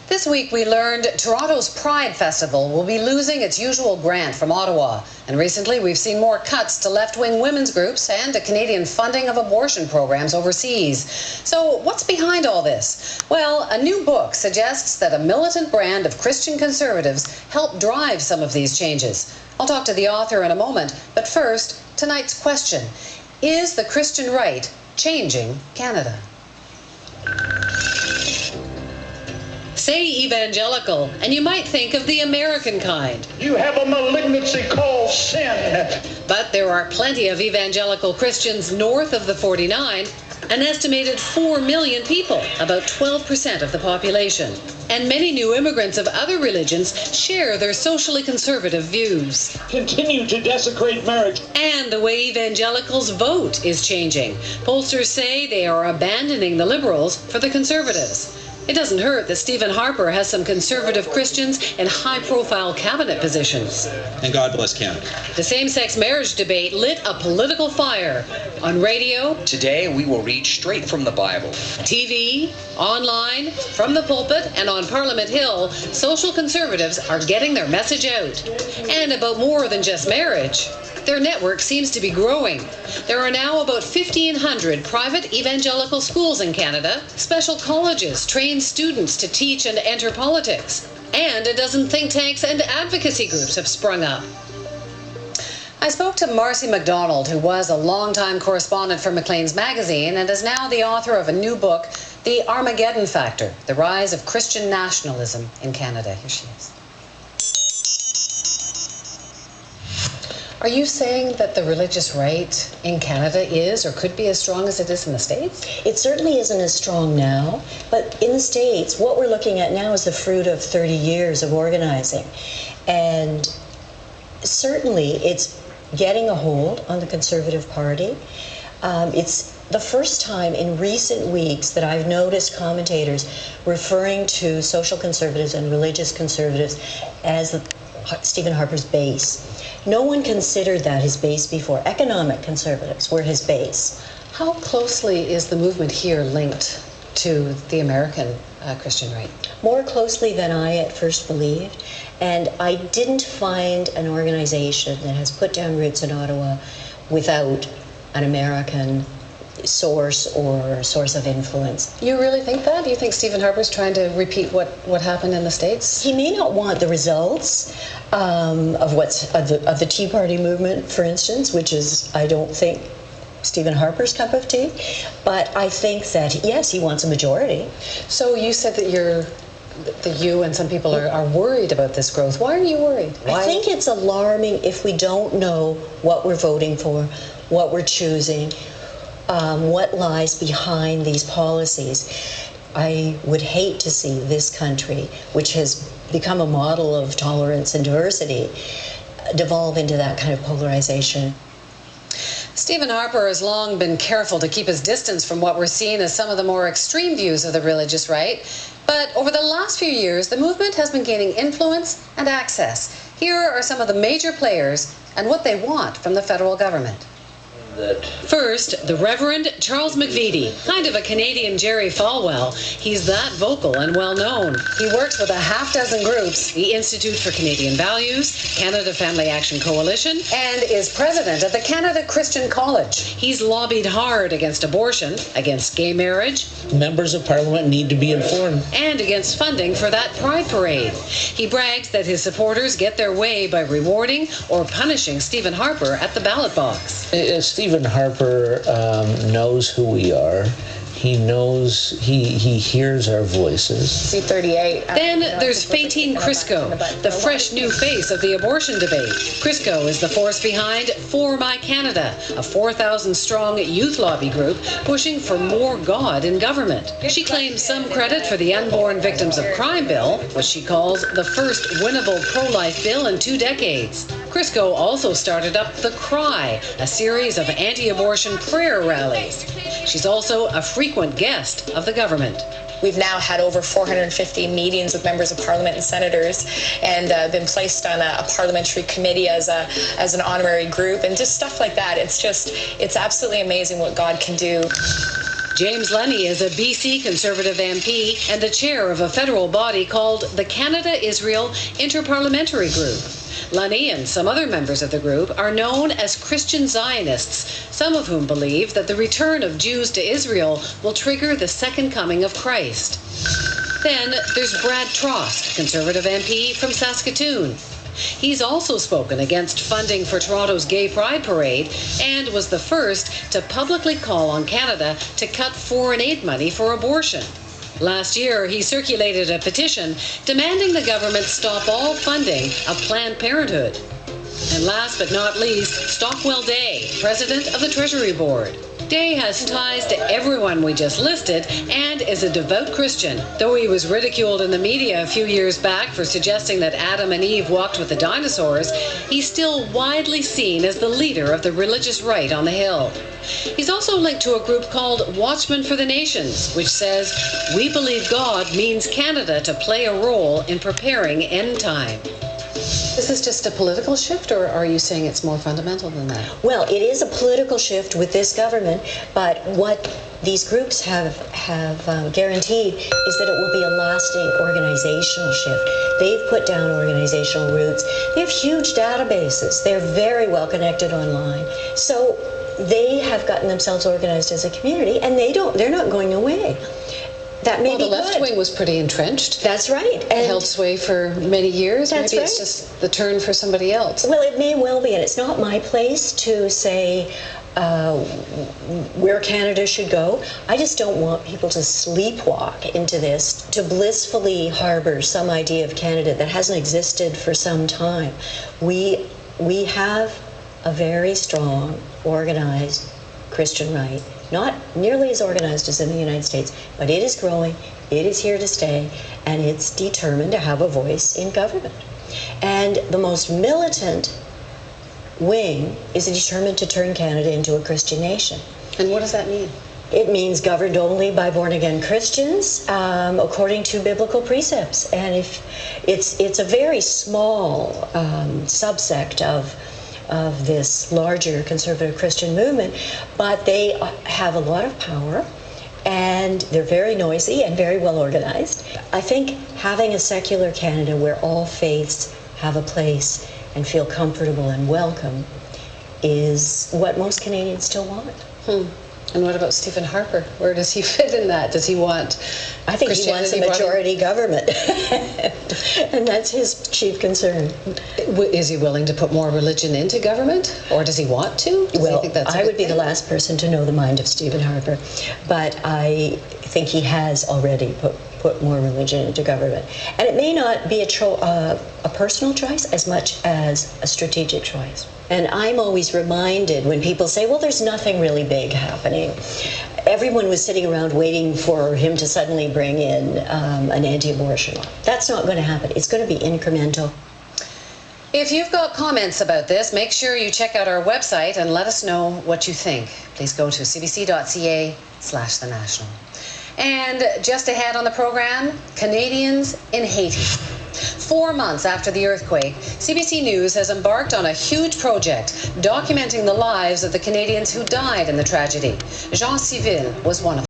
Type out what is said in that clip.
This week we learned Toronto's Pride Festival will be losing its usual grant from Ottawa. And recently we've seen more cuts to left-wing women's groups and to Canadian funding of abortion programs overseas. So what's behind all this? Well, a new book suggests that a militant brand of Christian conservatives helped drive some of these changes. I'll talk to the author in a moment, but first, tonight's question. Is the Christian right changing Canada? Say evangelical, and you might think of the American kind. You have a malignancy called sin. But there are plenty of evangelical Christians north of the 49, an estimated 4 million people, about 12% of the population. And many new immigrants of other religions share their socially conservative views. Continue to desecrate marriage. And the way evangelicals vote is changing. Pollsters say they are abandoning the Liberals for the Conservatives. It doesn't hurt that Stephen Harper has some conservative Christians in high-profile cabinet positions. And God bless Canada. The same-sex marriage debate lit a political fire. On radio, today we will read straight from the Bible. TV, online, from the pulpit, and on Parliament Hill, social conservatives are getting their message out. And about more than just marriage. Their network seems to be growing. There are now about 1,500 private evangelical schools in Canada. Special colleges train students to teach and enter politics. And a dozen think tanks and advocacy groups have sprung up. I spoke to Marcy MacDonald, who was a longtime correspondent for Maclean's magazine and is now the author of a new book, The Armagedon Factor, The Rise of Christian Nationalism in Canada. Here she is. Are you saying that the religious right in Canada is or could be as strong as it is in the States? It certainly isn't as strong now, but in the States, what we're looking at now is the fruit of 30 years of organizing. And certainly it's getting a hold on the Conservative Party. It's the first time in recent weeks that I've noticed commentators referring to social conservatives and religious conservatives as Stephen Harper's base. No one considered that his base before. Economic conservatives were his base. How closely is the movement here linked to the American Christian right? More closely than I at first believed. And I didn't find an organization that has put down roots in Ottawa without an American source or source of influence. You really think that? Do you think Stephen Harper's trying to repeat what happened in the States? He may not want the results of the Tea Party movement, for instance, which is, I don't think, Stephen Harper's cup of tea. But I think that, yes, he wants a majority. So you said that you and some people are worried about this growth. Why are you worried? I think it's alarming if we don't know what we're voting for, what we're choosing, what lies behind these policies. I would hate to see this country, which has become a model of tolerance and diversity, devolve into that kind of polarization. Stephen Harper has long been careful to keep his distance from what we're seeing as some of the more extreme views of the religious right. But over the last few years, the movement has been gaining influence and access. Here are some of the major players and what they want from the federal government. First, the Reverend Charles McVitie, kind of a Canadian Jerry Falwell. He's that vocal and well-known. He works with a half-dozen groups, the Institute for Canadian Values, Canada Family Action Coalition, and is president of the Canada Christian College. He's lobbied hard against abortion, against gay marriage. Members of Parliament need to be informed. And against funding for that Pride Parade. He brags that his supporters get their way by rewarding or punishing Stephen Harper at the ballot box. Stephen Harper knows who we are. He knows, he hears our voices. C38. Then there's Fatine Crisco, the fresh new face of the abortion debate. Crisco is the force behind For My Canada, a 4,000-strong youth lobby group pushing for more God in government. She claims some credit for the Unborn Victims of Crime bill, which she calls the first winnable pro-life bill in 2 decades. Crisco also started up The Cry, a series of anti-abortion prayer rallies. She's also a frequent guest of the government. We've now had over 450 meetings with members of Parliament and senators, and been placed on a parliamentary committee as an honorary group, and just stuff like that. It's absolutely amazing what God can do. James Lenny is a BC Conservative MP and the chair of a federal body called the Canada-Israel Interparliamentary Group. Lenny and some other members of the group are known as Christian Zionists, some of whom believe that the return of Jews to Israel will trigger the second coming of Christ. Then there's Brad Trost, Conservative MP from Saskatoon. He's also spoken against funding for Toronto's Gay Pride Parade and was the first to publicly call on Canada to cut foreign aid money for abortion. Last year, he circulated a petition demanding the government stop all funding of Planned Parenthood. And last but not least, Stockwell Day, president of the Treasury Board. Day has ties to everyone we just listed and is a devout Christian. Though he was ridiculed in the media a few years back for suggesting that Adam and Eve walked with the dinosaurs, he's still widely seen as the leader of the religious right on the Hill. He's also linked to a group called Watchmen for the Nations, which says, "We believe God means Canada to play a role in preparing end time." Is this just a political shift, or are you saying it's more fundamental than that? Well, it is a political shift with this government, but what these groups have guaranteed is that it will be a lasting organizational shift. They've put down organizational roots. They have huge databases. They're very well connected online. So they have gotten themselves organized as a community, and they're not going away. That may be the left good. wing was pretty entrenched. That's right. And held sway for many years. That's Maybe right. it's just the turn for somebody else. Well, it may well be, and it's not my place to say where Canada should go. I just don't want people to sleepwalk into this, to blissfully harbor some idea of Canada that hasn't existed for some time. We have a very strong, organized Christian right. Not nearly as organized as in the United States, but it is growing, it is here to stay, and it's determined to have a voice in government. And the most militant wing is determined to turn Canada into a Christian nation. And what does that mean? It means governed only by born-again Christians, according to biblical precepts. And if it's a very small subsect of this larger conservative Christian movement, but they have a lot of power and they're very noisy and very well organized. I think having a secular Canada where all faiths have a place and feel comfortable and welcome is what most Canadians still want. And what about Stephen Harper? Where does he fit in that? Does he want I think he wants a majority government. And that's his chief concern. Is he willing to put more religion into government? Or does he want to? Well, I would be the last person to know the mind of Stephen Harper. But I think he has already put more religion into government. And it may not be a personal choice as much as a strategic choice. And I'm always reminded when people say, well, there's nothing really big happening. Everyone was sitting around waiting for him to suddenly bring in an anti-abortion law. That's not going to happen. It's going to be incremental. If you've got comments about this, make sure you check out our website and let us know what you think. Please go to cbc.ca/thenational. And just ahead on the program, Canadians in Haiti. 4 months after the earthquake, CBC News has embarked on a huge project documenting the lives of the Canadians who died in the tragedy. Jean Civil was one of them.